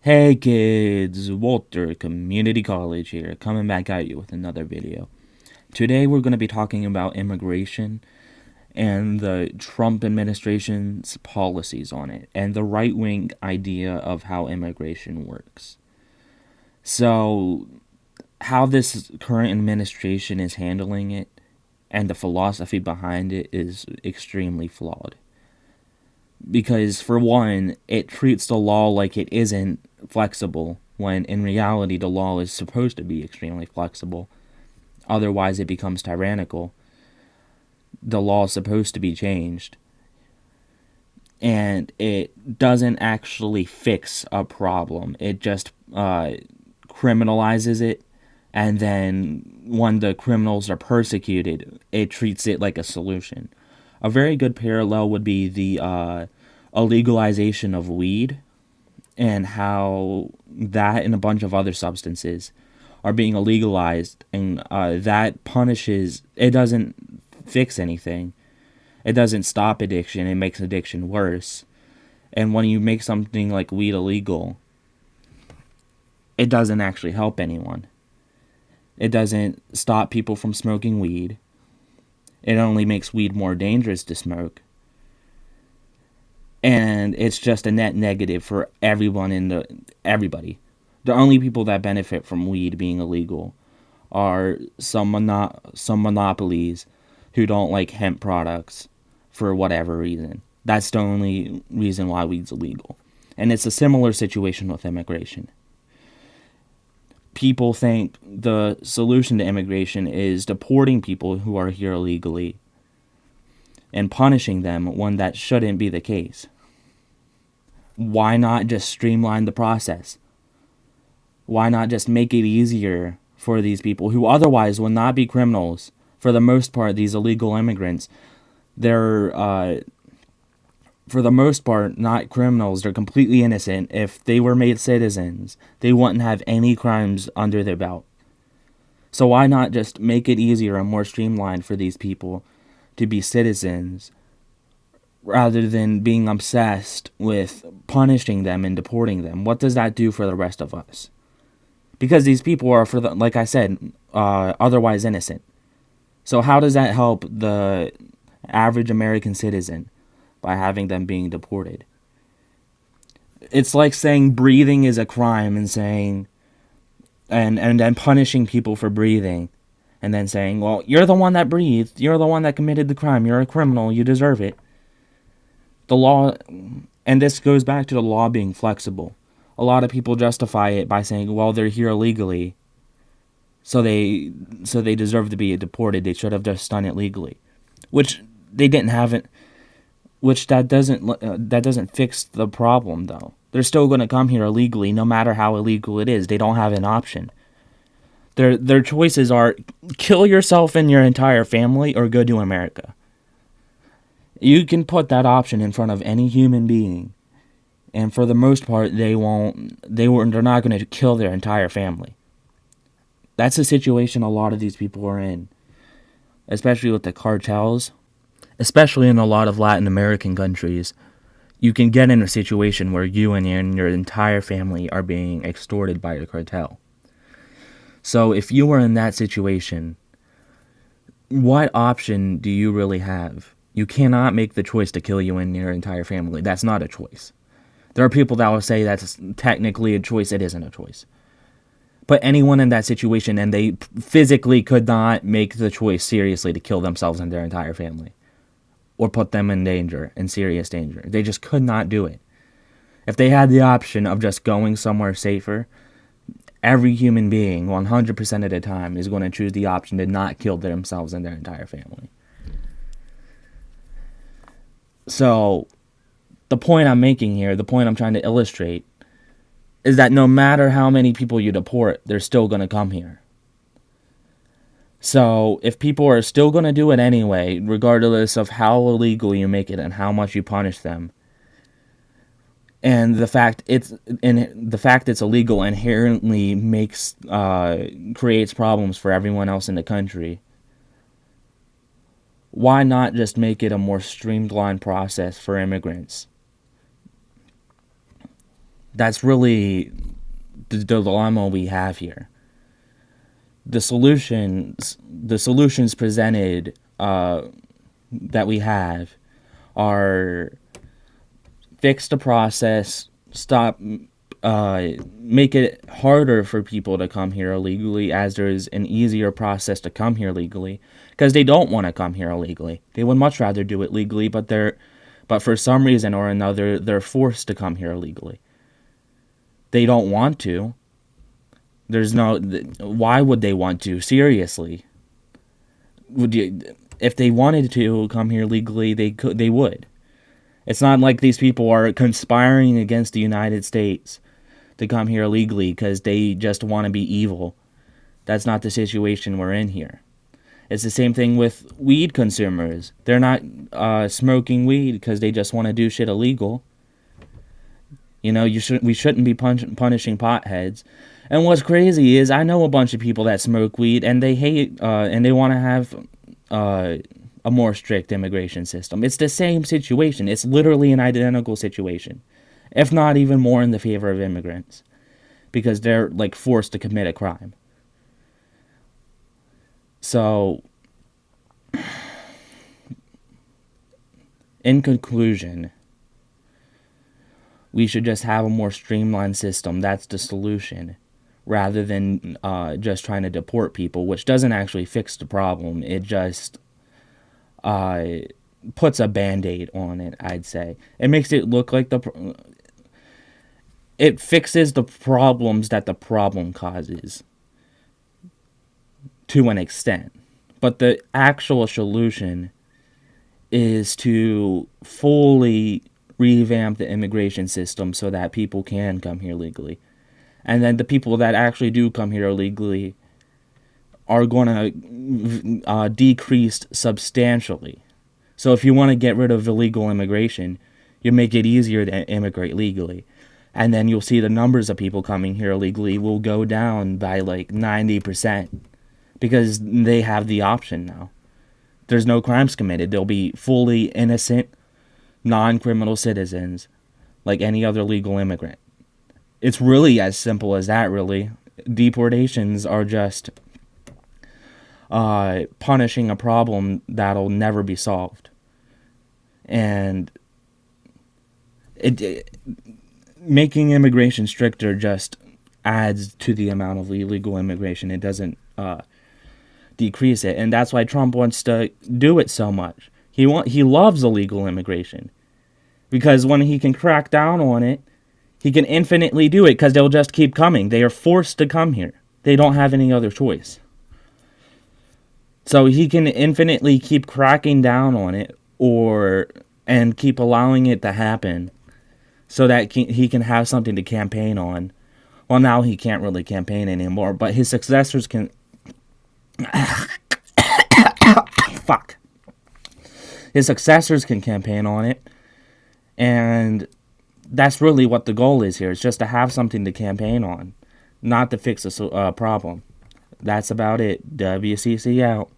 Hey kids, Walter Community College here, coming back at you with another video. Today we're going to be talking about immigration and the Trump administration's policies on it and the right-wing idea of how immigration works. So, how this current administration is handling it and the philosophy behind it is extremely flawed. Because, for one, it treats the law like it isn't flexible, when in reality the law is supposed to be extremely flexible. Otherwise, it becomes tyrannical. The law is supposed to be changed. And it doesn't actually fix a problem, it just criminalizes it. And then when the criminals are persecuted, it treats it like a solution. A very good parallel would be the illegalization of weed, and how that and a bunch of other substances are being illegalized, and that punishes. It doesn't fix anything. It doesn't stop addiction. It makes addiction worse. And when you make something like weed illegal, it doesn't actually help anyone. It doesn't stop people from smoking weed. It only makes weed more dangerous to smoke. And it's just a net negative for everybody. The only people that benefit from weed being illegal are some monopolies who don't like hemp products for whatever reason. That's the only reason why weed's illegal. And it's a similar situation with immigration. People think the solution to immigration is deporting people who are here illegally and punishing them when that shouldn't be the case. Why not just streamline the process? Why not just make it easier for these people who otherwise would not be criminals? For the most part, these illegal immigrants, they're, for the most part, not criminals. They're completely innocent. If they were made citizens, they wouldn't have any crimes under their belt. So why not just make it easier and more streamlined for these people to be citizens, rather than being obsessed with punishing them and deporting them? What does that do for the rest of us? Because these people are, like I said, otherwise innocent. So how does that help the average American citizen by having them being deported? It's like saying breathing is a crime and saying, and then punishing people for breathing, and then saying, well, you're the one that breathed, you're the one that committed the crime, you're a criminal, you deserve it. The law, and this goes back to the law being flexible. A lot of people justify it by saying, well, they're here illegally, so they deserve to be deported. They should have just done it legally, which they didn't have it. Which that doesn't fix the problem, though. They're still going to come here illegally, no matter how illegal it is. They don't have an option. Their choices are kill yourself and your entire family, or go to America. You can put that option in front of any human being, and for the most part, they're not going to kill their entire family. That's the situation a lot of these people are in, especially with the cartels. Especially in a lot of Latin American countries, you can get in a situation where you and your entire family are being extorted by a cartel. So if you were in that situation, what option do you really have? You cannot make the choice to kill you and your entire family. That's not a choice. There are people that will say that's technically a choice. It isn't a choice. Put anyone in that situation and they physically could not make the choice seriously to kill themselves and their entire family, or put them in serious danger. They just could not do it. If they had the option of just going somewhere safer, every human being, 100% of the time, is going to choose the option to not kill themselves and their entire family. So, the point I'm making here, the point I'm trying to illustrate, is that no matter how many people you deport, they're still going to come here. So, if people are still going to do it anyway, regardless of how illegal you make it and how much you punish them, and the fact it's illegal inherently creates problems for everyone else in the country, why not just make it a more streamlined process for immigrants? That's really the dilemma we have here. The solutions presented that we have are fix the process, make it harder for people to come here illegally, as there's an easier process to come here legally, because they don't want to come here illegally. They would much rather do it legally, but for some reason or another, they're forced to come here illegally. They don't want to. Why would they want to? Seriously. If they wanted to come here legally, they would. It's not like these people are conspiring against the United States to come here illegally because they just want to be evil. That's not the situation we're in here. It's the same thing with weed consumers. They're not smoking weed because they just want to do shit illegal. We shouldn't be punishing potheads. And what's crazy is I know a bunch of people that smoke weed and they hate and they want to have a more strict immigration system. It's the same situation. It's literally an identical situation, if not even more in the favor of immigrants, because they're like forced to commit a crime. So, in conclusion, we should just have a more streamlined system. That's the solution, rather than just trying to deport people, which doesn't actually fix the problem. It just puts a Band-Aid on it, I'd say. It makes it look like it fixes the problems that the problem causes to an extent. But the actual solution is to fully revamp the immigration system so that people can come here legally. And then the people that actually do come here illegally are going to decrease substantially. So if you want to get rid of illegal immigration, you make it easier to immigrate legally. And then you'll see the numbers of people coming here illegally will go down by like 90%, because they have the option now. There's no crimes committed. They'll be fully innocent, non-criminal citizens like any other legal immigrant. It's really as simple as that, really. Deportations are just punishing a problem that'll never be solved. And making immigration stricter just adds to the amount of illegal immigration. It doesn't decrease it. And that's why Trump wants to do it so much. He loves illegal immigration, because when he can crack down on it, he can infinitely do it, because they'll just keep coming. They are forced to come here. They don't have any other choice. So he can infinitely keep cracking down on it, and keep allowing it to happen, so that he can have something to campaign on. Well, now he can't really campaign anymore, but his successors can. Fuck. His successors can campaign on it, and that's really what the goal is here. It's just to have something to campaign on, not to fix a problem. That's about it. WCC out.